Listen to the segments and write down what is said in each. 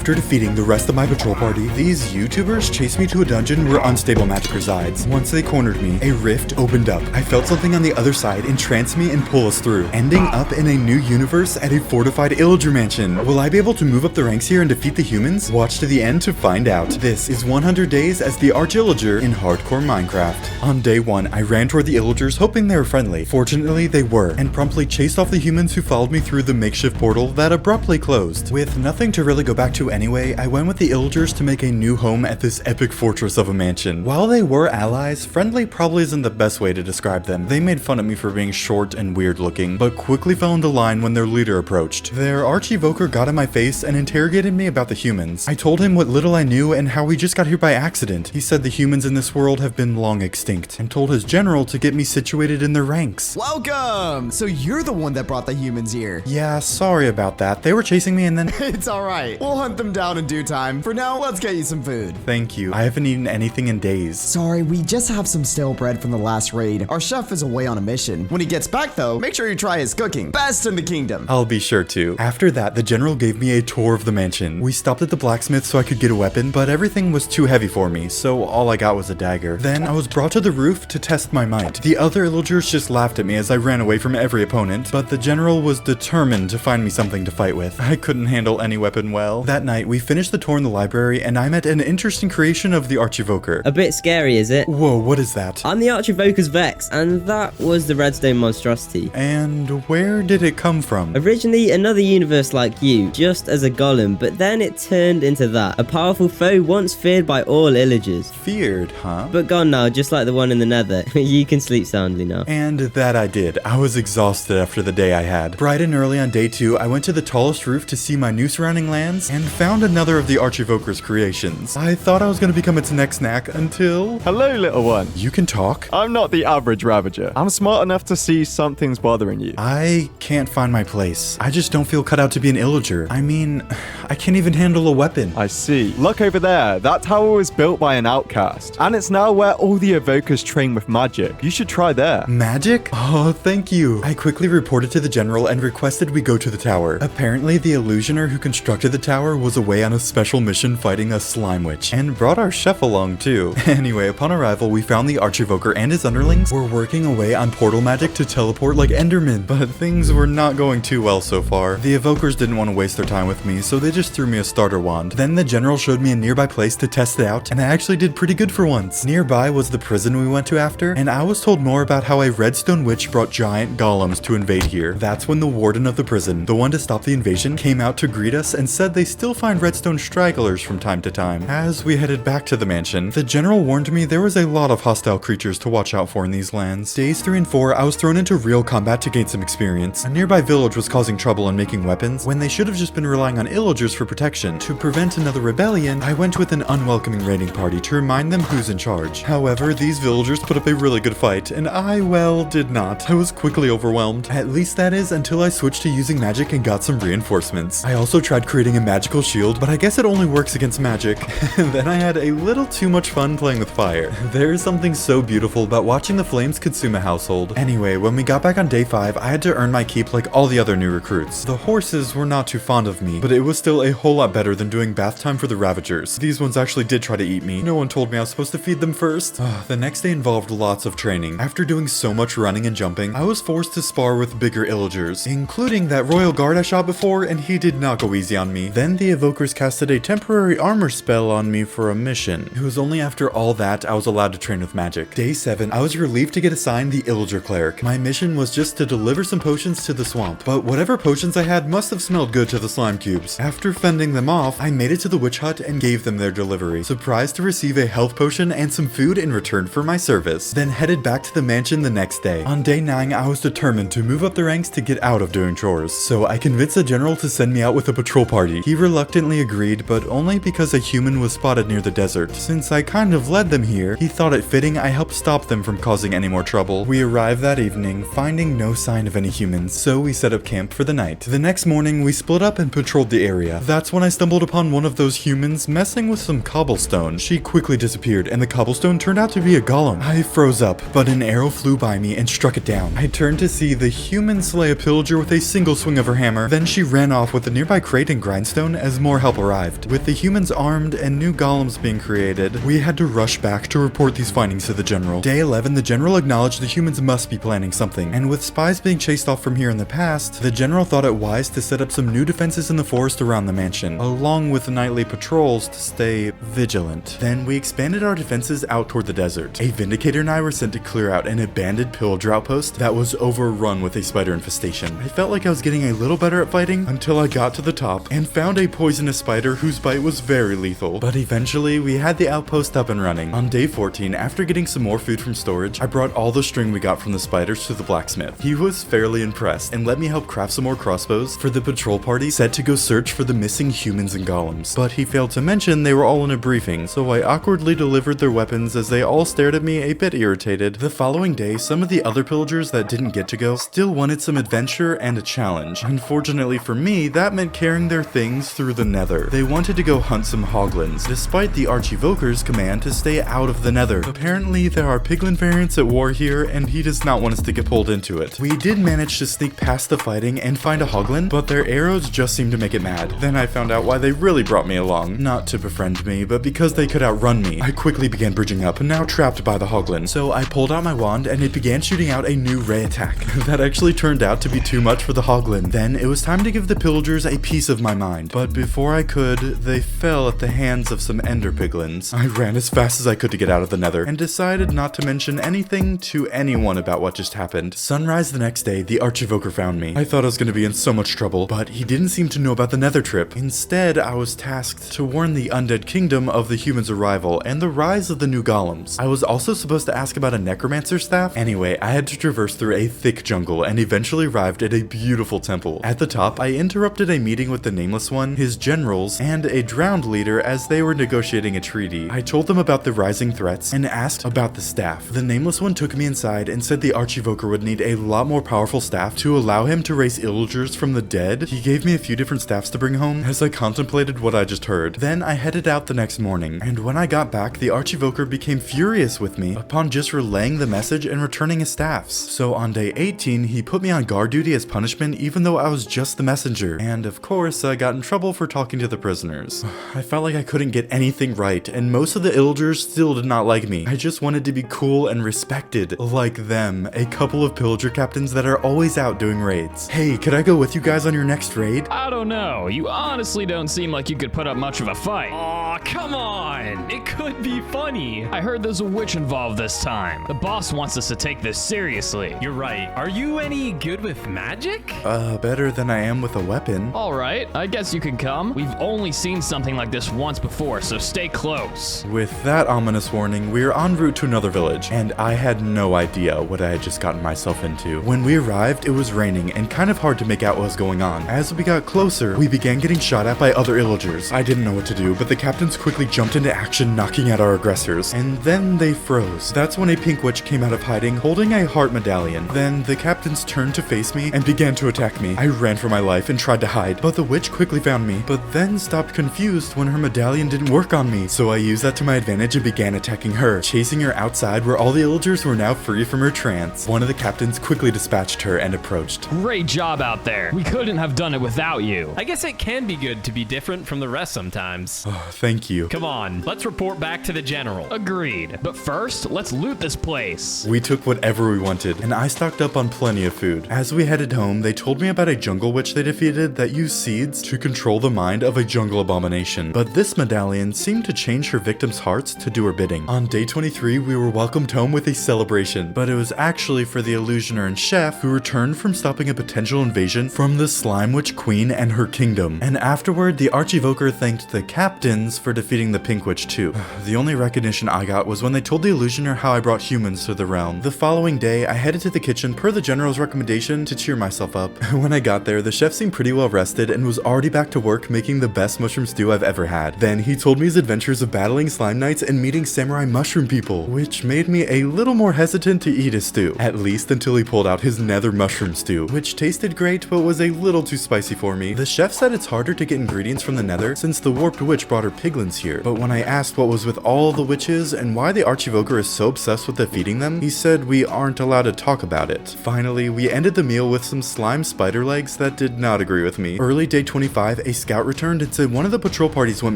After defeating the rest of my patrol party, these YouTubers chased me to a dungeon where unstable magic resides. Once they cornered me, a rift opened up. I felt something on the other side entrance me and pull us through, ending up in a new universe at a fortified Illager mansion. Will I be able to move up the ranks here and defeat the humans? Watch to the end to find out. This is 100 days as the Arch Illager in hardcore Minecraft. On day 1, I ran toward the Illagers hoping they were friendly. Fortunately, they were, and promptly chased off the humans who followed me through the makeshift portal that abruptly closed. With nothing to really go back to anyway, I went with the Illagers to make a new home at this epic fortress of a mansion. While they were allies, friendly probably isn't the best way to describe them. They made fun of me for being short and weird looking, but quickly fell into line when their leader approached. Their Arch Evoker got in my face and interrogated me about the humans. I told him what little I knew and how we just got here by accident. He said the humans in this world have been long extinct, and told his general to get me situated in their ranks. Welcome! So you're the one that brought the humans here. Yeah, sorry about that. They were chasing me and then... It's alright. We'll hunt them down in due time. For now, let's get you some food. Thank you. I haven't eaten anything in days. Sorry, we just have some stale bread from the last raid. Our chef is away on a mission. When he gets back though, make sure you try his cooking. Best in the kingdom. I'll be sure to. After that, the general gave me a tour of the mansion. We stopped at the blacksmith so I could get a weapon, but everything was too heavy for me, so all I got was a dagger. Then I was brought to the roof to test my might. The other Illagers just laughed at me as I ran away from every opponent, but the general was determined to find me something to fight with. I couldn't handle any weapon well. That night, we finished the tour in the library, and I met an interesting creation of the Arch Evoker. A bit scary, is it? Whoa, what is that? I'm the Arch Evoker's Vex, and that was the Redstone Monstrosity. And where did it come from? Originally another universe like you, just as a golem, but then it turned into that. A powerful foe once feared by all Illagers. Feared, huh? But gone now, just like the one in the Nether. You can sleep soundly now. And that I did. I was exhausted after the day I had. Bright and early on day 2, I went to the tallest roof to see my new surrounding lands and found another of the Arch Evoker's creations. I thought I was going to become its next snack until... Hello, little one. You can talk? I'm not the average Ravager. I'm smart enough to see something's bothering you. I can't find my place. I just don't feel cut out to be an Illager. I mean, I can't even handle a weapon. I see. Look over there. That tower was built by an outcast, and it's now where all the evokers train with magic. You should try there. Magic? Oh, thank you. I quickly reported to the general and requested we go to the tower. Apparently, the illusioner who constructed the tower was away on a special mission fighting a slime witch, and brought our chef along too. Anyway, upon arrival, we found the Arch Evoker and his underlings were working away on portal magic to teleport like Endermen, but things were not going too well so far. The evokers didn't want to waste their time with me, so they just threw me a starter wand. Then the general showed me a nearby place to test it out, and I actually did pretty good for once. Nearby was the prison we went to after, and I was told more about how a redstone witch brought giant golems to invade here. That's when the warden of the prison, the one to stop the invasion, came out to greet us and said they still find redstone stragglers from time to time. As we headed back to the mansion, the general warned me there was a lot of hostile creatures to watch out for in these lands. Days 3 and 4, I was thrown into real combat to gain some experience. A nearby village was causing trouble and making weapons, when they should have just been relying on Illagers for protection. To prevent another rebellion, I went with an unwelcoming raiding party to remind them who's in charge. However, these villagers put up a really good fight, and I, well, did not. I was quickly overwhelmed. At least that is until I switched to using magic and got some reinforcements. I also tried creating a magical shield, but I guess it only works against magic. Then I had a little too much fun playing with fire. There is something so beautiful about watching the flames consume a household. Anyway, when we got back on day 5, I had to earn my keep like all the other new recruits. The horses were not too fond of me, but it was still a whole lot better than doing bath time for the Ravagers. These ones actually did try to eat me. No one told me I was supposed to feed them first. The next day involved lots of training. After doing so much running and jumping, I was forced to spar with bigger Illagers, including that royal guard I shot before, and he did not go easy on me. Then the evokers casted a temporary armor spell on me for a mission. It was only after all that I was allowed to train with magic. Day 7, I was relieved to get assigned the Illager cleric. My mission was just to deliver some potions to the swamp, but whatever potions I had must have smelled good to the slime cubes. After fending them off, I made it to the witch hut and gave them their delivery, surprised to receive a health potion and some food in return for my service. Then headed back to the mansion the next day. On day 9, I was determined to move up the ranks to get out of doing chores, so I convinced the general to send me out with a patrol party. He reluctantly agreed, but only because a human was spotted near the desert. Since I kind of led them here, he thought it fitting I helped stop them from causing any more trouble. We arrived that evening, finding no sign of any humans, so we set up camp for the night. The next morning, we split up and patrolled the area. That's when I stumbled upon one of those humans messing with some cobblestone. She quickly disappeared, and the cobblestone turned out to be a golem. I froze up, but an arrow flew by me and struck it down. I turned to see the human slay a pillager with a single swing of her hammer. Then she ran off with a nearby crate and grindstone as as more help arrived. With the humans armed and new golems being created, we had to rush back to report these findings to the general. Day 11, the general acknowledged the humans must be planning something, and with spies being chased off from here in the past, the general thought it wise to set up some new defenses in the forest around the mansion, along with nightly patrols to stay vigilant. Then we expanded our defenses out toward the desert. A Vindicator and I were sent to clear out an abandoned Pillager outpost that was overrun with a spider infestation. I felt like I was getting a little better at fighting until I got to the top and found a poisonous spider whose bite was very lethal. But eventually, we had the outpost up and running. On day 14, after getting some more food from storage, I brought all the string we got from the spiders to the blacksmith. He was fairly impressed and let me help craft some more crossbows for the patrol party set to go search for the missing humans and golems. But he failed to mention they were all in a briefing, so I awkwardly delivered their weapons as they all stared at me a bit irritated. The following day, some of the other pillagers that didn't get to go still wanted some adventure and a challenge. Unfortunately for me, that meant carrying their things through the Nether. They wanted to go hunt some hoglins, despite the Arch Evoker's command to stay out of the Nether. Apparently, there are piglin variants at war here, and he does not want us to get pulled into it. We did manage to sneak past the fighting and find a hoglin, but their arrows just seemed to make it mad. Then I found out why they really brought me along. Not to befriend me, but because they could outrun me. I quickly began bridging up, now trapped by the hoglin. So I pulled out my wand and it began shooting out a new ray attack. That actually turned out to be too much for the hoglin. Then it was time to give the pillagers a piece of my mind. But before I could, they fell at the hands of some ender piglins. I ran as fast as I could to get out of the Nether and decided not to mention anything to anyone about what just happened. Sunrise the next day, the Arch Evoker found me. I thought I was going to be in so much trouble, but he didn't seem to know about the Nether trip. Instead, I was tasked to warn the undead kingdom of the humans' arrival and the rise of the new golems. I was also supposed to ask about a necromancer staff. Anyway, I had to traverse through a thick jungle and eventually arrived at a beautiful temple. At the top, I interrupted a meeting with the Nameless One, his generals, and a drowned leader as they were negotiating a treaty. I told them about the rising threats and asked about the staff. The Nameless One took me inside and said the Arch Evoker would need a lot more powerful staff to allow him to raise Illagers from the dead. He gave me a few different staffs to bring home as I contemplated what I just heard. Then I headed out the next morning, and when I got back, the Arch Evoker became furious with me upon just relaying the message and returning his staffs. So on day 18, he put me on guard duty as punishment even though I was just the messenger. And of course, I got in trouble for talking to the prisoners. I felt like I couldn't get anything right, and most of the Illagers still did not like me. I just wanted to be cool and respected, like them, a couple of Pillager captains that are always out doing raids. Hey, could I go with you guys on your next raid? I don't know. You honestly don't seem like you could put up much of a fight. Aw, come on. It could be funny. I heard there's a witch involved this time. The boss wants us to take this seriously. You're right. Are you any good with magic? Better than I am with a weapon. All right, I guess you can come. We've only seen something like this once before, so stay close. With that ominous warning, we are en route to another village, and I had no idea what I had just gotten myself into. When we arrived, it was raining and kind of hard to make out what was going on. As we got closer, we began getting shot at by other Illagers. I didn't know what to do, but the captains quickly jumped into action, knocking out our aggressors, and then they froze. That's when a pink witch came out of hiding, holding a heart medallion. Then the captains turned to face me and began to attack me. I ran for my life and tried to hide, but the witch quickly found me, but then stopped confused when her medallion didn't work on me. So I used that to my advantage and began attacking her, chasing her outside where all the Illagers were now free from her trance. One of the captains quickly dispatched her and approached. Great job out there. We couldn't have done it without you. I guess it can be good to be different from the rest sometimes. Oh, thank you. Come on, let's report back to the general. Agreed. But first, let's loot this place. We took whatever we wanted, and I stocked up on plenty of food. As we headed home, they told me about a jungle witch they defeated that used seeds to control the mind of a jungle abomination. But this medallion seemed to change her victims' hearts to do her bidding. On day 23, we were welcomed home with a celebration, but it was actually for the illusioner and chef who returned from stopping a potential invasion from the Slime Witch Queen and her kingdom. And afterward, the Arch Evoker thanked the captains for defeating the Pink Witch too. The only recognition I got was when they told the illusioner how I brought humans to the realm. The following day, I headed to the kitchen per the general's recommendation to cheer myself up. When I got there, the chef seemed pretty well rested and was already back to work making the best mushroom stew I've ever had. Then he told me his adventures of battling slime knights and meeting samurai mushroom people, which made me a little more hesitant to eat his stew, at least until he pulled out his nether mushroom stew, which tasted great but was a little too spicy for me. The chef said it's harder to get ingredients from the nether since the warped witch brought her piglins here, but when I asked what was with all the witches and why the Arch Evoker is so obsessed with defeating them, he said we aren't allowed to talk about it. Finally, we ended the meal with some slime spider legs that did not agree with me. Early day 25, a scout returned and said one of the patrol parties went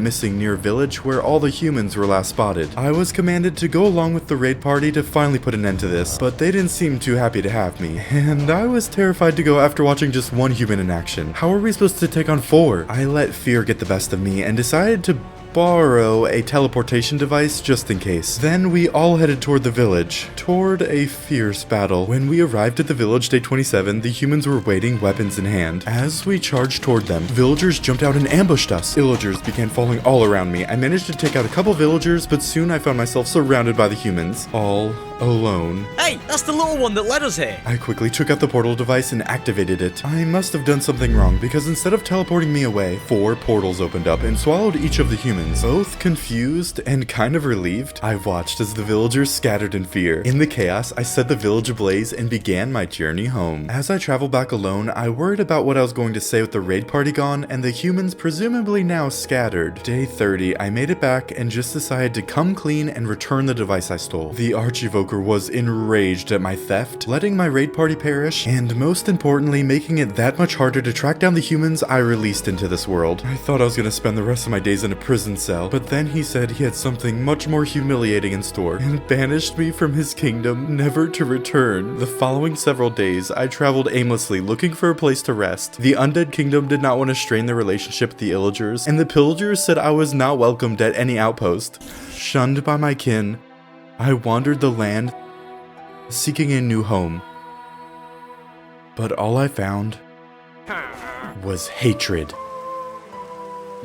missing near a village where all the humans were last spotted. I was commanded to go along with the raid party to finally put an end to this, but they didn't seem too happy to have me, and I was terrified to go after watching just one human in action. How are we supposed to take on 4? I let fear get the best of me and decided to borrow a teleportation device just in case. Then we all headed toward the village, toward a fierce battle. When we arrived at the village day 27, the humans were waiting, weapons in hand. As we charged toward them, villagers jumped out and ambushed us. Illagers began falling all around me. I managed to take out a couple villagers, but soon I found myself surrounded by the humans, all alone. Hey, that's the little one that led us here. I quickly took out the portal device and activated it. I must have done something wrong because instead of teleporting me away, 4 portals opened up and swallowed each of the humans. Both confused and kind of relieved, I watched as the villagers scattered in fear. In the chaos, I set the village ablaze and began my journey home. As I traveled back alone, I worried about what I was going to say with the raid party gone and the humans presumably now scattered. Day 30, I made it back and just decided to come clean and return the device I stole. The Arch Evoker was enraged at my theft, letting my raid party perish, and most importantly, making it that much harder to track down the humans I released into this world. I thought I was gonna spend the rest of my days in a prison cell, but then he said he had something much more humiliating in store, and banished me from his kingdom, never to return. The following several days, I traveled aimlessly looking for a place to rest. The Undead Kingdom did not want to strain their relationship with the Illagers, and the Pillagers said I was not welcomed at any outpost. Shunned by my kin, I wandered the land, seeking a new home. But all I found was hatred.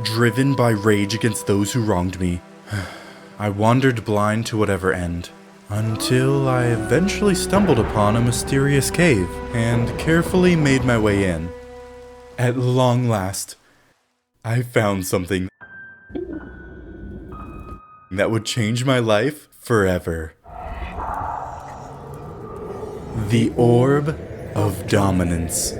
Driven by rage against those who wronged me, I wandered blind to whatever end, until I eventually stumbled upon a mysterious cave, and carefully made my way in. At long last, I found something that would change my life forever. The Orb of Dominance.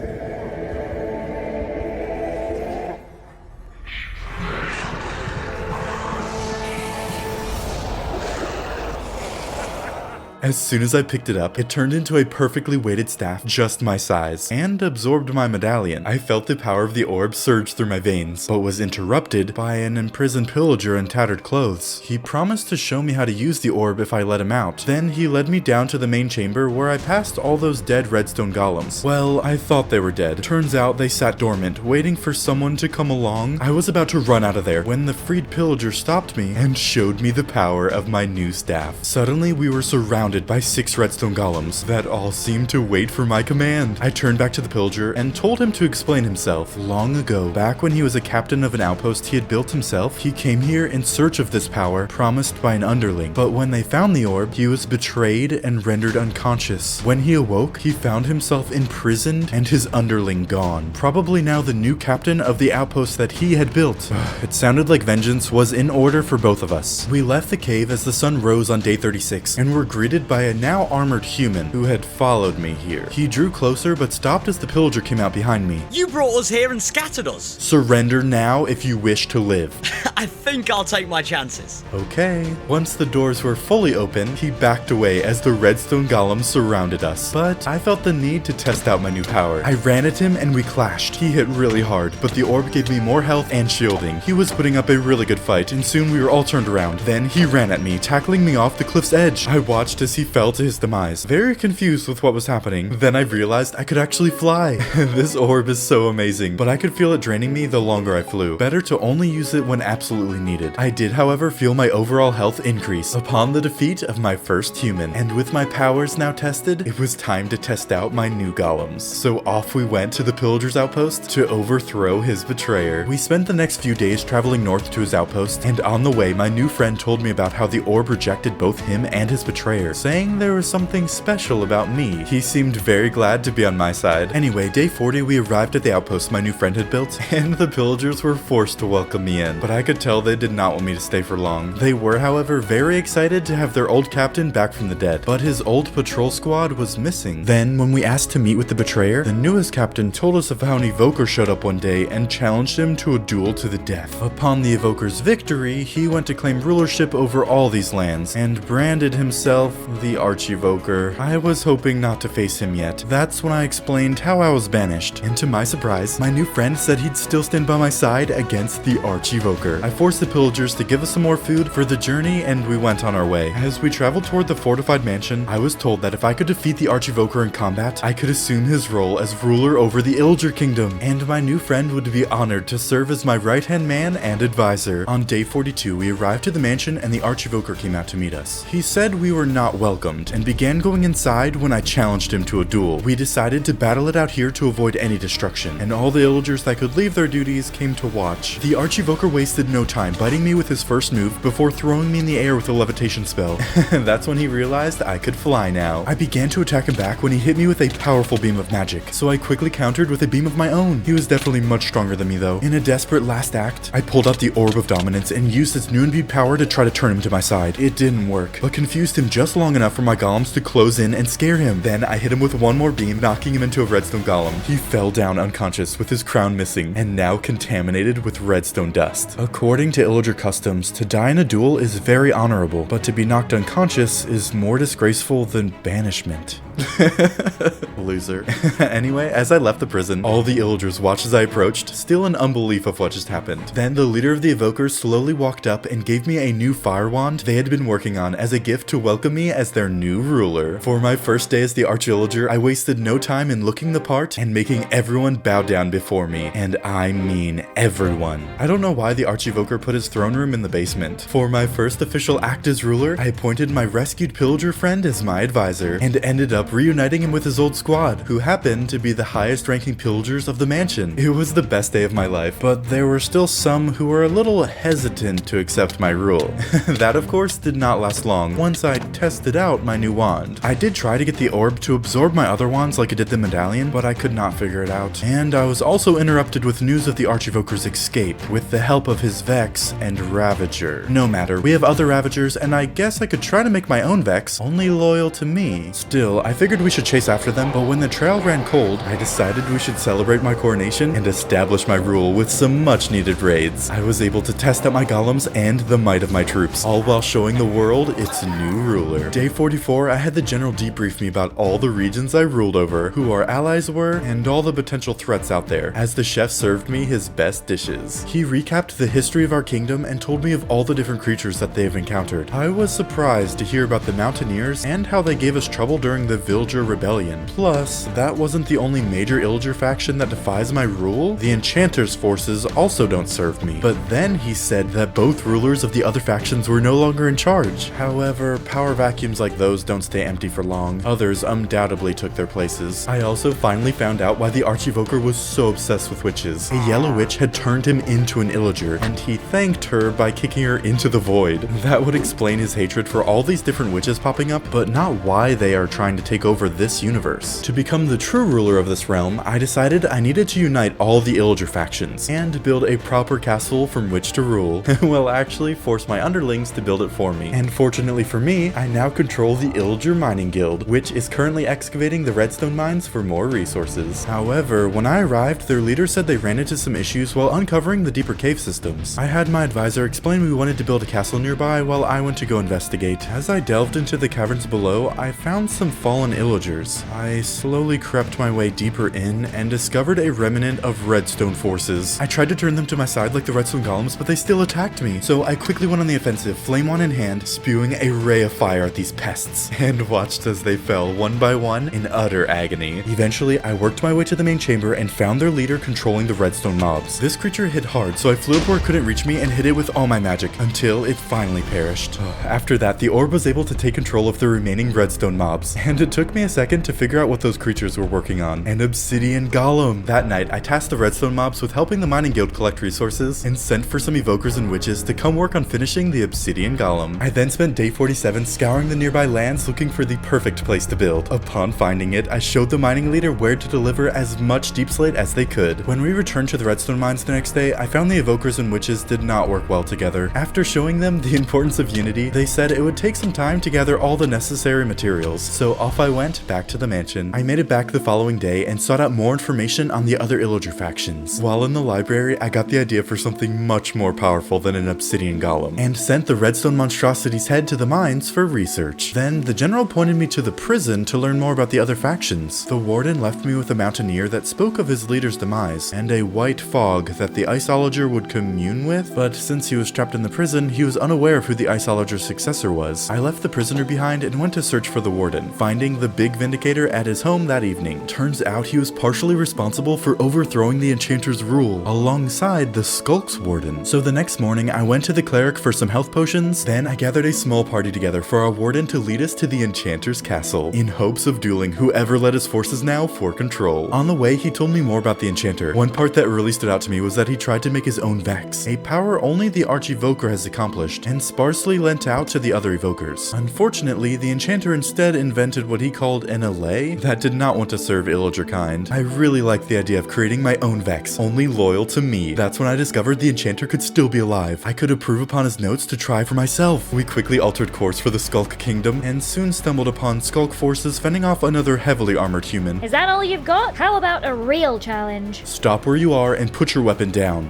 As soon as I picked it up, it turned into a perfectly weighted staff just my size, and absorbed my medallion. I felt the power of the orb surge through my veins, but was interrupted by an imprisoned pillager in tattered clothes. He promised to show me how to use the orb if I let him out. Then he led me down to the main chamber where I passed all those dead redstone golems. Well, I thought they were dead. Turns out they sat dormant, waiting for someone to come along. I was about to run out of there when the freed pillager stopped me and showed me the power of my new staff. Suddenly, we were surrounded by 6 redstone golems that all seemed to wait for my command. I turned back to the pillager and told him to explain himself. Long ago, back when he was a captain of an outpost he had built himself, he came here in search of this power promised by an underling. But when they found the orb, he was betrayed and rendered unconscious. When he awoke, he found himself imprisoned and his underling gone. Probably now the new captain of the outpost that he had built. It sounded like vengeance was in order for both of us. We left the cave as the sun rose on day 36 and were greeted by a now armored human who had followed me here. He drew closer but stopped as the pillager came out behind me. You brought us here and scattered us. Surrender now if you wish to live. I think I'll take my chances. Okay. Once the doors were fully open, he backed away as the redstone golems surrounded us. But I felt the need to test out my new power. I ran at him and we clashed. He hit really hard, but the orb gave me more health and shielding. He was putting up a really good fight, and soon we were all turned around. Then he ran at me, tackling me off the cliff's edge. I watched as he fell to his demise, very confused with what was happening. Then I realized I could actually fly. This orb is so amazing, but I could feel it draining me the longer I flew. Better to only use it when absolutely needed. I did, however, feel my overall health increase upon the defeat of my first human, and with my powers now tested, it was time to test out my new golems. So off we went to the pillager's outpost to overthrow his betrayer. We spent the next few days traveling north to his outpost, and on the way, my new friend told me about how the orb rejected both him and his betrayer, saying there was something special about me. He seemed very glad to be on my side. Anyway, day 40, we arrived at the outpost my new friend had built, and the pillagers were forced to welcome me in, but I could tell they did not want me to stay for long. They were, however, very excited to have their old captain back from the dead, but his old patrol squad was missing. Then, when we asked to meet with the betrayer, the newest captain told us of how an evoker showed up one day and challenged him to a duel to the death. Upon the evoker's victory, he went to claim rulership over all these lands, and branded himself The Arch Evoker. I was hoping not to face him yet. That's when I explained how I was banished. And to my surprise, my new friend said he'd still stand by my side against the Arch Evoker. I forced the pillagers to give us some more food for the journey, and we went on our way. As we traveled toward the fortified mansion, I was told that if I could defeat the Arch Evoker in combat, I could assume his role as ruler over the Illager Kingdom, and my new friend would be honored to serve as my right-hand man and advisor. On day 42, we arrived to the mansion and the Arch Evoker came out to meet us. He said we were not welcomed, and began going inside when I challenged him to a duel. We decided to battle it out here to avoid any destruction, and all the Illagers that could leave their duties came to watch. The Arch Evoker wasted no time biting me with his first move before throwing me in the air with a levitation spell. That's when he realized I could fly now. I began to attack him back when he hit me with a powerful beam of magic, so I quickly countered with a beam of my own. He was definitely much stronger than me though. In a desperate last act, I pulled out the Orb of Dominance and used its new imbued power to try to turn him to my side. It didn't work, but confused him just long enough for my golems to close in and scare him. Then I hit him with one more beam, knocking him into a redstone golem. He fell down unconscious with his crown missing and now contaminated with redstone dust. According to Illager customs, to die in a duel is very honorable, but to be knocked unconscious is more disgraceful than banishment. Loser. Anyway, as I left the prison, all the Illagers watched as I approached, still in unbelief of what just happened. Then the leader of the Evokers slowly walked up and gave me a new fire wand they had been working on as a gift to welcome me as their new ruler. For my first day as the Arch Illager, I wasted no time in looking the part and making everyone bow down before me, and I mean everyone. I don't know why the Arch Evoker put his throne room in the basement. For my first official act as ruler, I appointed my rescued pillager friend as my advisor, and ended up reuniting him with his old squad, who happened to be the highest ranking pillagers of the mansion. It was the best day of my life, but there were still some who were a little hesitant to accept my rule. That of course did not last long once I tested out my new wand. I did try to get the orb to absorb my other wands like it did the medallion, but I could not figure it out. And I was also interrupted with news of the Arch Evoker's escape with the help of his Vex and Ravager. No matter, we have other Ravagers, and I guess I could try to make my own Vex, only loyal to me. Still, I figured we should chase after them, but when the trail ran cold, I decided we should celebrate my coronation and establish my rule with some much needed raids. I was able to test out my golems and the might of my troops, all while showing the world its new ruler. Day 44, I had the general debrief me about all the regions I ruled over, who our allies were, and all the potential threats out there, as the chef served me his best dishes. He recapped the history of our kingdom and told me of all the different creatures that they have encountered. I was surprised to hear about the Mountaineers and how they gave us trouble during the Villager Rebellion. Plus, that wasn't the only major Illager faction that defies my rule. The Enchanter's forces also don't serve me. But then he said that both rulers of the other factions were no longer in charge. However, power vacuums like those don't stay empty for long. Others undoubtedly took their places. I also finally found out why the Arch Evoker was so obsessed with witches. A yellow witch had turned him into an Illager, and he thanked her by kicking her into the void. That would explain his hatred for all these different witches popping up, but not why they are trying to take over this universe. To become the true ruler of this realm, I decided I needed to unite all the Illager factions, and build a proper castle from which to rule. Well, actually, force my underlings to build it for me. And fortunately for me, I now control the Illager Mining Guild, which is currently excavating the redstone mines for more resources. However, when I arrived, their leader said they ran into some issues while uncovering the deeper cave systems. I had my advisor explain we wanted to build a castle nearby while I went to go investigate. As I delved into the caverns below, I found some fallen Illagers. I slowly crept my way deeper in and discovered a remnant of redstone forces. I tried to turn them to my side like the redstone golems, but they still attacked me. So I quickly went on the offensive, flame wand in hand, spewing a ray of fire at these pests, and watched as they fell one by one in utter agony. Eventually, I worked my way to the main chamber and found their leader controlling the redstone mobs. This creature hit hard, so I flew up where it couldn't reach me and hit it with all my magic until it finally perished. After that, the orb was able to take control of the remaining redstone mobs, and it took me a second to figure out what those creatures were working on. An Obsidian Golem. That night, I tasked the redstone mobs with helping the mining guild collect resources and sent for some evokers and witches to come work on finishing the Obsidian Golem. I then spent day 47 scouring the nearby lands looking for the perfect place to build. Upon finding it, I showed the mining leader where to deliver as much deep slate as they could. When we returned to the redstone mines the next day, I found the evokers and witches did not work well together. After showing them the importance of unity, they said it would take some time to gather all the necessary materials, so off I went back to the mansion. I made it back the following day and sought out more information on the other Illager factions. While in the library, I got the idea for something much more powerful than an Obsidian Golem, and sent the Redstone Monstrosity's head to the mines for research. research. Then the general pointed me to the prison to learn more about the other factions. The warden left me with a Mountaineer that spoke of his leader's demise, and a white fog that the Illager would commune with, but since he was trapped in the prison, he was unaware of who the Illager's successor was. I left the prisoner behind and went to search for the warden, finding the big Vindicator at his home that evening. Turns out he was partially responsible for overthrowing the Enchanter's rule, alongside the Skulk's warden. So the next morning, I went to the cleric for some health potions, then I gathered a small party together for our warden to lead us to the Enchanter's castle, in hopes of dueling whoever led his forces now for control. On the way, he told me more about the Enchanter. One part that really stood out to me was that he tried to make his own Vex, a power only the Arch Evoker has accomplished, and sparsely lent out to the other evokers. Unfortunately, the Enchanter instead invented what he called an Illager that did not want to serve Illager kind. I really liked the idea of creating my own Vex, only loyal to me. That's when I discovered the Enchanter could still be alive. I could improve upon his notes to try for myself. We quickly altered course for the Skulk Kingdom, and soon stumbled upon Skulk forces fending off another heavily armored human. Is that all you've got? How about a real challenge? Stop where you are and put your weapon down.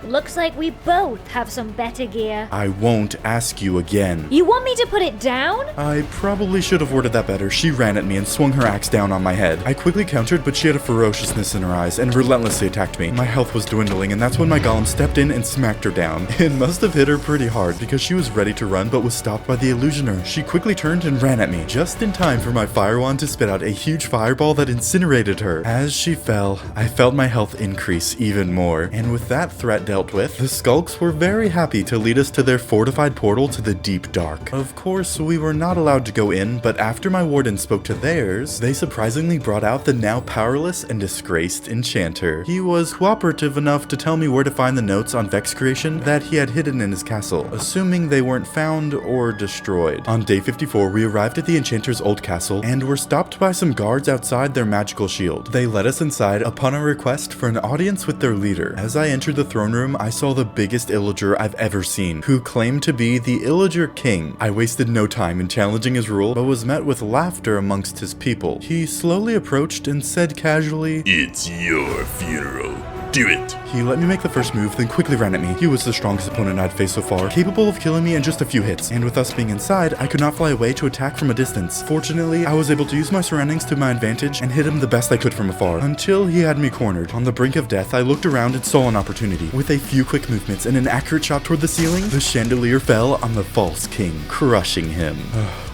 Looks like we both have some better gear. I won't ask you again. You want me to put it down? I probably should have worded that better. She ran at me and swung her axe down on my head. I quickly countered, but she had a ferociousness in her eyes and relentlessly attacked me. My health was dwindling, and that's when my golem stepped in and smacked her down. It must have hit her pretty hard because she was ready to run but was stopped by the Illusioner. She quickly turned and ran at me, just in time for my fire wand to spit out a huge fireball that incinerated her. As she fell, I felt my health increase even more, and with that threat dealt with, the Skulks were very happy to lead us to their fortified portal to the deep dark. Of course, we were not allowed to go in, but after my warden spoke to theirs, they surprisingly brought out the now powerless and disgraced Enchanter. He was cooperative enough to tell me where to find the notes on Vex creation that he had hidden in his castle, assuming they weren't found or destroyed. On day 54, we arrived at the Enchanter's old castle and were stopped by some guards outside their magical shield. They led us inside upon a request for an audience with their leader. As I entered the throne room, I saw the biggest Illager I've ever seen, who claimed to be the Illager King. I wasted no time in challenging his rule, but was met with laughter amongst his people. He slowly approached and said casually, "It's your funeral. Do it." He let me make the first move, then quickly ran at me. He was the strongest opponent I'd faced so far, capable of killing me in just a few hits, and with us being inside, I could not fly away to attack from a distance. Fortunately, I was able to use my surroundings to my advantage and hit him the best I could from afar, until he had me cornered. On the brink of death, I looked around and saw an opportunity. With a few quick movements and an accurate shot toward the ceiling, the chandelier fell on the false king, crushing him.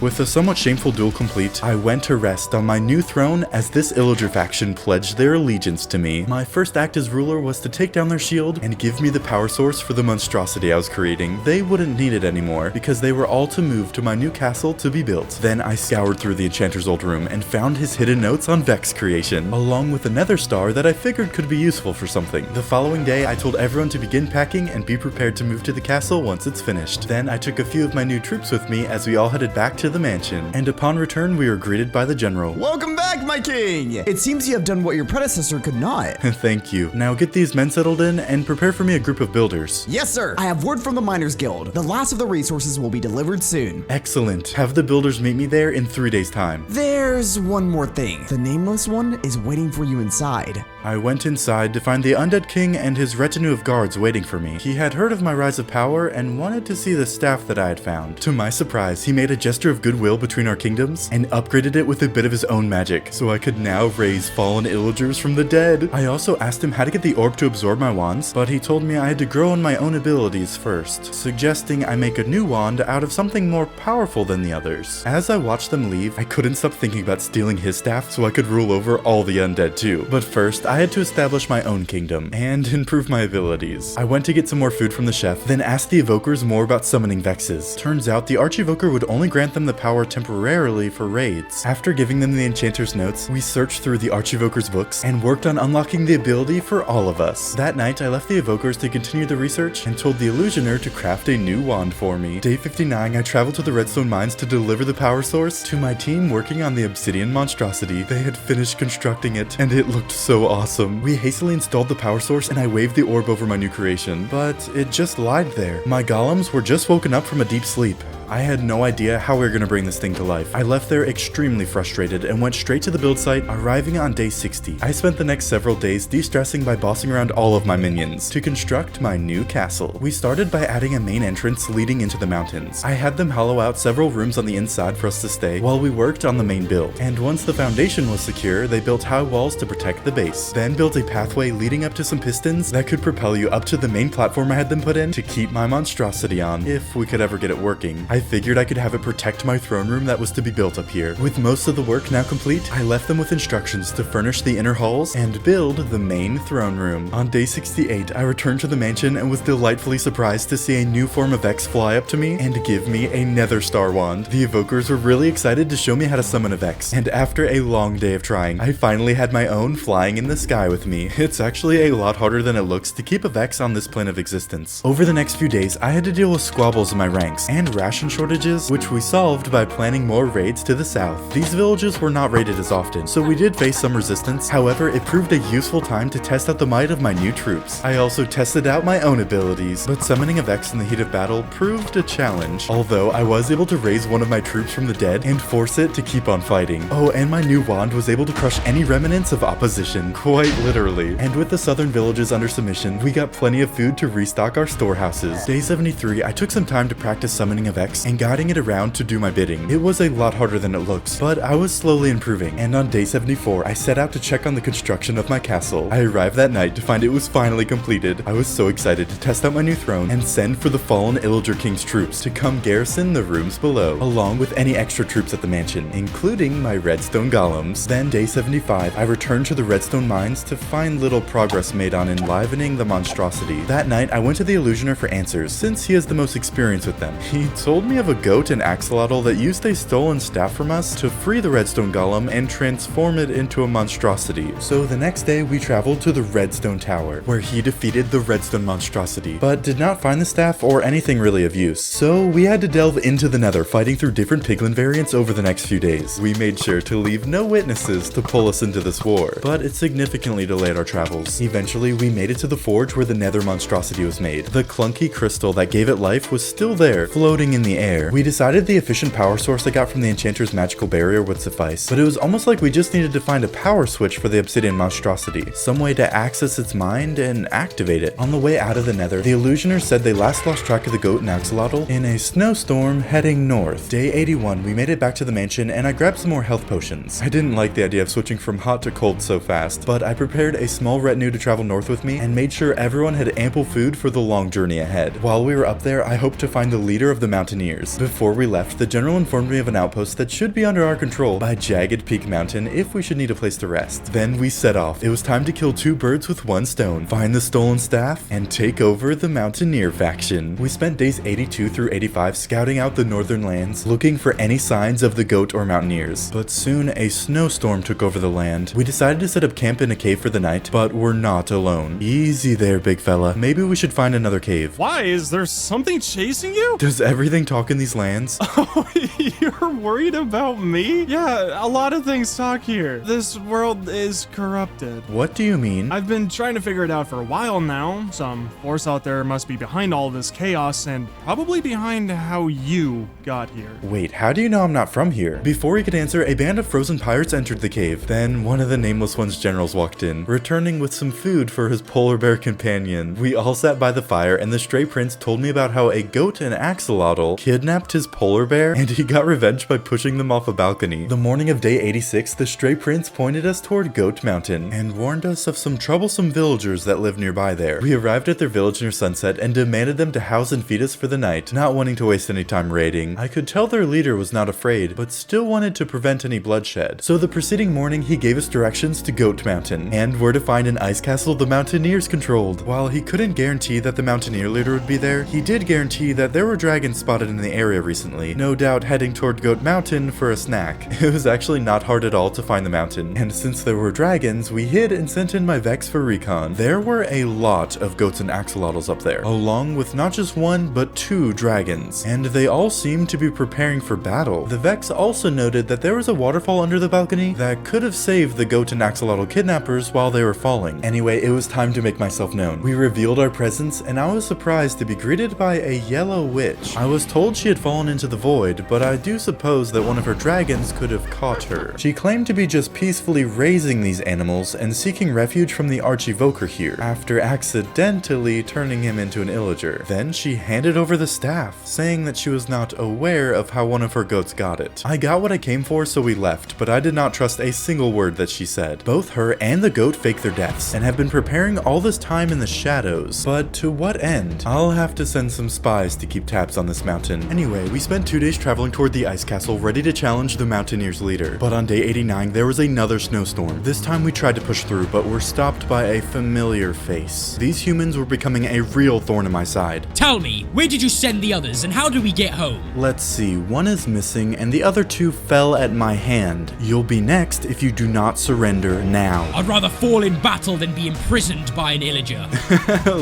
With a somewhat shameful duel complete, I went to rest on my new throne as this Illager faction pledged their allegiance to me. My first act as ruler was to take down their shield and give me the power source for the monstrosity I was creating. They wouldn't need it anymore because they were all to move to my new castle to be built. Then I scoured through the Enchanter's old room and found his hidden notes on Vex creation, along with a Nether star that I figured could be useful for something. The following day, I told everyone to begin packing and be prepared to move to the castle once it's finished. Then I took a few of my new troops with me as we all headed back to the mansion, and upon return, we were greeted by the general. Welcome back, my king! It seems you have done what your predecessor could not. Thank you. Now get these men settled in and prepare for me a group of builders. Yes, sir. I have word from the Miners Guild. The last of the resources will be delivered soon. Excellent. Have the builders meet me there in 3 days' time. There's one more thing. The nameless one is waiting for you inside. I went inside to find the Undead King and his retinue of guards waiting for me. He had heard of my rise of power and wanted to see the staff that I had found. To my surprise, he made a gesture of goodwill between our kingdoms and upgraded it with a bit of his own magic, so I could now raise fallen Illagers from the dead. I also asked him how to get the orb to absorb my wands, but he told me I had to grow in my own abilities first, suggesting I make a new wand out of something more powerful than the others. As I watched them leave, I couldn't stop thinking about stealing his staff so I could rule over all the undead too. But first, I had to establish my own kingdom and improve my abilities. I went to get some more food from the chef, then asked the evokers more about summoning Vexes. Turns out the Arch Evoker would only grant them the power temporarily for raids. After giving them the Enchanter's notes, we searched through the Arch Evoker's books and worked on unlocking the ability for all of us. That night, I left the evokers to continue the research and told the Illusioner to craft a new wand for me. Day 59, I traveled to the Redstone mines to deliver the power source to my team working on the Obsidian Monstrosity. They had finished constructing it, and it looked so awesome. We hastily installed the power source and I waved the orb over my new creation, but it just lied there. My golems were just woken up from a deep sleep. I had no idea how we were gonna bring this thing to life. I left there extremely frustrated and went straight to the build site, arriving on day 60. I spent the next several days de-stressing by bossing around all of my minions to construct my new castle. We started by adding a main entrance leading into the mountains. I had them hollow out several rooms on the inside for us to stay while we worked on the main build. And once the foundation was secure, they built high walls to protect the base. Then built a pathway leading up to some pistons that could propel you up to the main platform I had them put in to keep my monstrosity on, if we could ever get it working. I figured I could have it protect my throne room that was to be built up here. With most of the work now complete, I left them with instructions to furnish the inner halls and build the main throne room. On day 68, I returned to the mansion and was delightfully surprised to see a new form of Vex fly up to me and give me a Nether Star Wand. The Evokers were really excited to show me how to summon a Vex, and after a long day of trying, I finally had my own flying in the sky with me. It's actually a lot harder than it looks to keep a Vex on this plane of existence. Over the next few days, I had to deal with squabbles in my ranks and ration shortages, which we solved by planning more raids to the south. These villages were not raided as often, so we did face some resistance. However, it proved a useful time to test out the might of my new troops. I also tested out my own abilities, but summoning a Vex in the heat of battle proved a challenge, although I was able to raise one of my troops from the dead and force it to keep on fighting. Oh, and my new wand was able to crush any remnants of opposition, quite literally. And with the southern villages under submission, we got plenty of food to restock our storehouses. Day 73, I took some time to practice summoning a Vex and guiding it around to do my bidding. It was a lot harder than it looks, but I was slowly improving, and on day 74, I set out to check on the construction of my castle. I arrived that night to find it was finally completed. I was so excited to test out my new throne and send for the fallen Illager King's troops to come garrison the rooms below, along with any extra troops at the mansion, including my Redstone Golems. Then day 75, I returned to the Redstone mines to find little progress made on enlivening the monstrosity. That night, I went to the Illusioner for answers, since he has the most experience with them. He told me of a goat and axolotl that used a stolen staff from us to free the Redstone Golem and transform it into a monstrosity. So the next day, we traveled to the Redstone Tower, where he defeated the Redstone monstrosity, but did not find the staff or anything really of use. So we had to delve into the Nether, fighting through different piglin variants over the next few days. We made sure to leave no witnesses to pull us into this war, but it significantly delayed our travels. Eventually, we made it to the forge where the Nether monstrosity was made. The clunky crystal that gave it life was still there, floating in the air. We decided the efficient power source I got from the Enchanter's magical barrier would suffice, but it was almost like we just needed to find a power switch for the Obsidian Monstrosity, some way to access its mind and activate it. On the way out of the Nether, the Illusioner said they last lost track of the goat and axolotl in a snowstorm heading north. Day 81, we made it back to the mansion and I grabbed some more health potions. I didn't like the idea of switching from hot to cold so fast, but I prepared a small retinue to travel north with me and made sure everyone had ample food for the long journey ahead. While we were up there, I hoped to find the leader of the Mountaineers. Before we left, the general informed me of an outpost that should be under our control by Jagged Peak Mountain if we should need a place to rest. Then we set off. It was time to kill two birds with one stone, find the stolen staff, and take over the Mountaineer faction. We spent days 82 through 85 scouting out the northern lands, looking for any signs of the goat or Mountaineers. But soon a snowstorm took over the land. We decided to set up camp in a cave for the night, but we're not alone. Easy there, big fella. Maybe we should find another cave. Why? Is there something chasing you? Does everything talk in these lands? Oh, you're worried about me? Yeah, a lot of things talk here. This world is corrupted. What do you mean? I've been trying to figure it out for a while now. Some force out there must be behind all this chaos and probably behind how you got here. Wait, how do you know I'm not from here? Before he could answer, a band of frozen pirates entered the cave. Then one of the Nameless One's generals walked in, returning with some food for his polar bear companion. We all sat by the fire and the stray prince told me about how a goat and axolotl kidnapped his polar bear and he got revenge by pushing them off a balcony. The morning of day 86, the stray prince pointed us toward Goat Mountain and warned us of some troublesome villagers that live nearby there. We arrived at their village near sunset and demanded them to house and feed us for the night, not wanting to waste any time raiding. I could tell their leader was not afraid, but still wanted to prevent any bloodshed. So the preceding morning, he gave us directions to Goat Mountain and where to find an ice castle the Mountaineers controlled. While he couldn't guarantee that the Mountaineer leader would be there, he did guarantee that there were dragons spotted in the area recently, no doubt heading toward Goat Mountain for a snack. It was actually not hard at all to find the mountain, and since there were dragons, we hid and sent in my Vex for recon. There were a lot of goats and axolotls up there, along with not just one, but two dragons, and they all seemed to be preparing for battle. The Vex also noted that there was a waterfall under the balcony that could have saved the goat and axolotl kidnappers while they were falling. Anyway, it was time to make myself known. We revealed our presence, and I was surprised to be greeted by a yellow witch. I was told she had fallen into the void, but I do suppose that one of her dragons could have caught her. She claimed to be just peacefully raising these animals and seeking refuge from the Arch Evoker here, after accidentally turning him into an Illager. Then she handed over the staff, saying that she was not aware of how one of her goats got it. I got what I came for, so we left, but I did not trust a single word that she said. Both her and the goat faked their deaths, and have been preparing all this time in the shadows. But to what end? I'll have to send some spies to keep tabs on this mountain. Anyway, we spent 2 days traveling toward the ice castle, ready to challenge the Mountaineers leader. But on day 89, there was another snowstorm. This time we tried to push through, but were stopped by a familiar face. These humans were becoming a real thorn in my side. Tell me, where did you send the others, and how do we get home? Let's see, one is missing, and the other 2 fell at my hand. You'll be next if you do not surrender now. I'd rather fall in battle than be imprisoned by an Illager.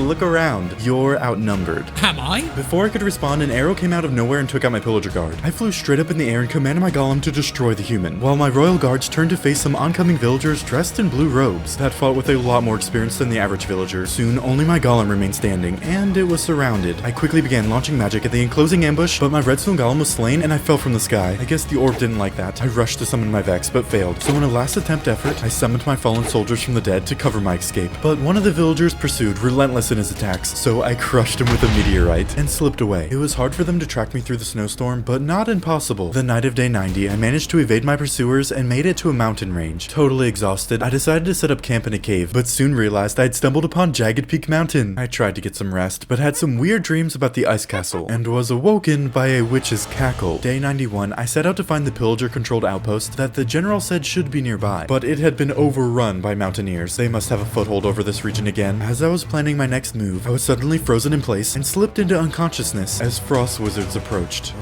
Look around. You're outnumbered. Am I? Before I could respond, an arrow came out of nowhere and took out my pillager guard. I flew straight up in the air and commanded my golem to destroy the human, while my royal guards turned to face some oncoming villagers dressed in blue robes that fought with a lot more experience than the average villager. Soon, only my golem remained standing, and it was surrounded. I quickly began launching magic at the enclosing ambush, but my redstone golem was slain and I fell from the sky. I guess the orb didn't like that. I rushed to summon my Vex, but failed. So in a last attempt effort, I summoned my fallen soldiers from the dead to cover my escape. But one of the villagers pursued, relentless in his attacks, so I crushed him with a meteorite and slipped away. It was hard for them to track me through the snowstorm, but not impossible. The night of day 90, I managed to evade my pursuers and made it to a mountain range. Totally exhausted, I decided to set up camp in a cave, but soon realized I'd stumbled upon Jagged Peak Mountain. I tried to get some rest, but had some weird dreams about the ice castle, and was awoken by a witch's cackle. Day 91, I set out to find the Pillager-controlled outpost that the general said should be nearby, but it had been overrun by Mountaineers. They must have a foothold over this region again. As I was planning my next move, I was suddenly frozen in place and slipped into unconsciousness as frost wizards approached.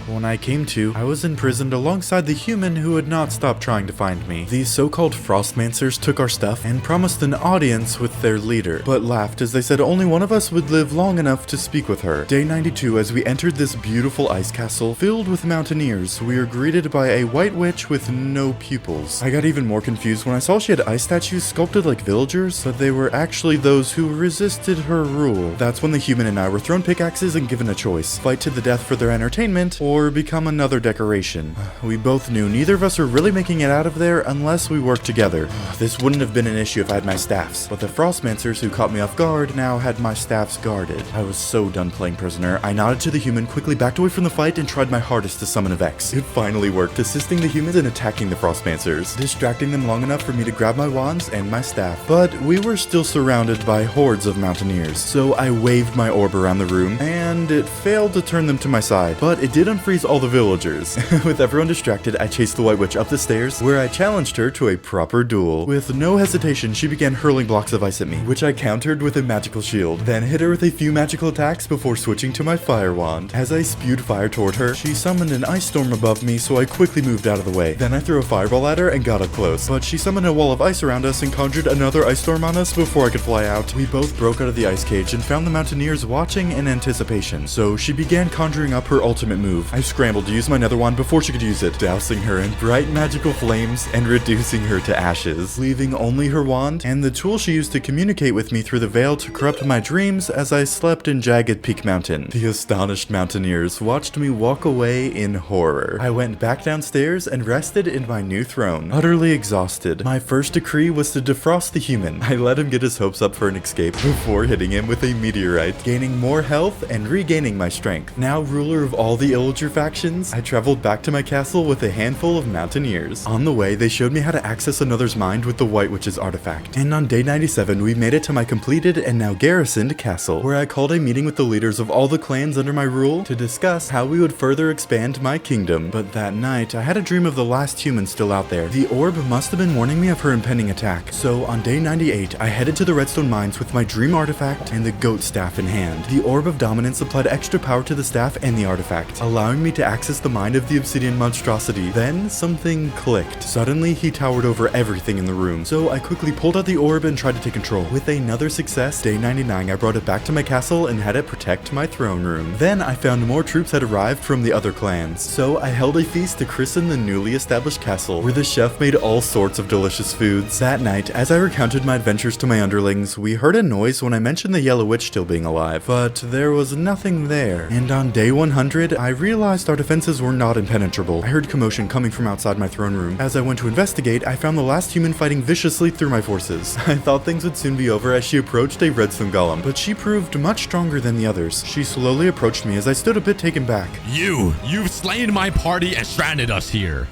When I came to, I was imprisoned alongside the human who would not stop trying to find me. These so-called Frostmancers took our stuff and promised an audience with their leader, but laughed as they said only one of us would live long enough to speak with her. Day 92, as we entered this beautiful ice castle filled with Mountaineers, we were greeted by a white witch with no pupils. I got even more confused when I saw she had ice statues sculpted like villagers, but they were actually those who resisted her rule. That's when the human and I were thrown pickaxes and given a choice: fight to the death for their entertainment, or become another decoration. We both knew neither of us were really making it out of there unless we worked together. This wouldn't have been an issue if I had my staffs, but the Frostmancers who caught me off guard now had my staffs guarded. I was so done playing prisoner. I nodded to the human, quickly backed away from the fight, and tried my hardest to summon a Vex. It finally worked, assisting the humans in attacking the Frostmancers, distracting them long enough for me to grab my wands and my staff. But we were still surrounded by hordes of Mountaineers, so I waved my orb around the room, and it failed to turn them to my side, but it did unfreeze all the villagers. With everyone distracted, I chased the White Witch up the stairs, where I challenged her to a proper duel. With no hesitation, she began hurling blocks of ice at me, which I countered with a magical shield, then hit her with a few magical attacks before switching to my fire wand. As I spewed fire toward her, she summoned an ice storm above me, so I quickly moved out of the way. Then I threw a fireball at her and got up close, but she summoned a wall of ice around us and conjured another ice storm on us before I could fly out. We both broke out of the ice cage and found the Mountaineers watching in anticipation, so she began conjuring up her ultimate move. I scrambled to use my nether wand before she could use it, dousing her in bright magical flames and reducing her to ashes, leaving only her wand and the tool she used to communicate with me through the veil to corrupt my dreams as I slept in Jagged Peak Mountain. The astonished Mountaineers watched me walk away in horror. I went back downstairs and rested in my new throne, utterly exhausted. My first decree was to defrost the human. I let him get his hopes up for an escape before hitting him with a meteorite, gaining more health and regaining my strength. Now ruler of all the Illager Factions, I traveled back to my castle with a handful of Mountaineers. On the way, they showed me how to access another's mind with the White Witch's artifact. And on day 97, we made it to my completed and now garrisoned castle, where I called a meeting with the leaders of all the clans under my rule to discuss how we would further expand my kingdom. But that night, I had a dream of the last human still out there. The orb must have been warning me of her impending attack. So on day 98, I headed to the Redstone Mines with my dream artifact and the goat staff in hand. The Orb of Dominance applied extra power to the staff and the artifact, allowing allowing me to access the mind of the Obsidian Monstrosity. Then something clicked. Suddenly, he towered over everything in the room, so I quickly pulled out the orb and tried to take control. With another success, day 99, I brought it back to my castle and had it protect my throne room. Then I found more troops had arrived from the other clans, so I held a feast to christen the newly established castle, where the chef made all sorts of delicious foods. That night, as I recounted my adventures to my underlings, we heard a noise when I mentioned the Yellow Witch still being alive, but there was nothing there. And on day 100, I realized our defenses were not impenetrable. I heard commotion coming from outside my throne room. As I went to investigate, I found the last human fighting viciously through my forces. I thought things would soon be over as she approached a Redstone Golem, but she proved much stronger than the others. She slowly approached me as I stood a bit taken back. You've slain my party and stranded us here.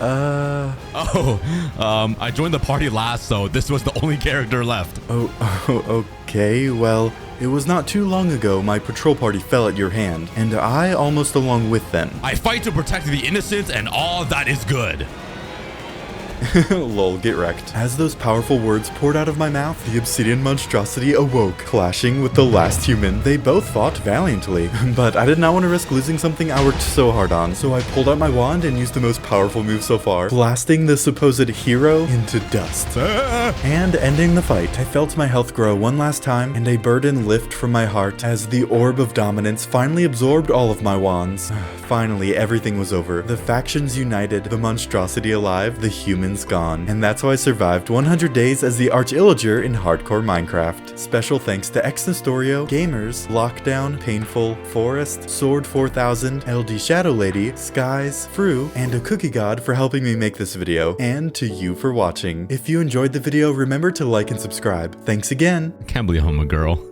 I joined the party last, so this was the only character left. Okay, well, it was not too long ago my patrol party fell at your hand, and I almost along with them. I fight to protect the innocent and all that is good. Lol, get wrecked. As those powerful words poured out of my mouth, the Obsidian Monstrosity awoke, clashing with the last human. They both fought valiantly, but I did not want to risk losing something I worked so hard on, so I pulled out my wand and used the most powerful move so far, blasting the supposed hero into dust. And ending the fight, I felt my health grow one last time, and a burden lift from my heart as the Orb of Dominance finally absorbed all of my wands. Finally, everything was over. The factions united, the monstrosity alive, the humans gone. And that's how I survived 100 days as the Arch Illager in hardcore Minecraft. Special thanks to Xnestorio, Gamers, Lockdown, Painful, Forest, Sword 4000, LD Shadow Lady, Skies, Fru, and a Cookie God for helping me make this video, and to you for watching. If you enjoyed the video, remember to like and subscribe. Thanks again! I can't believe I'm a girl.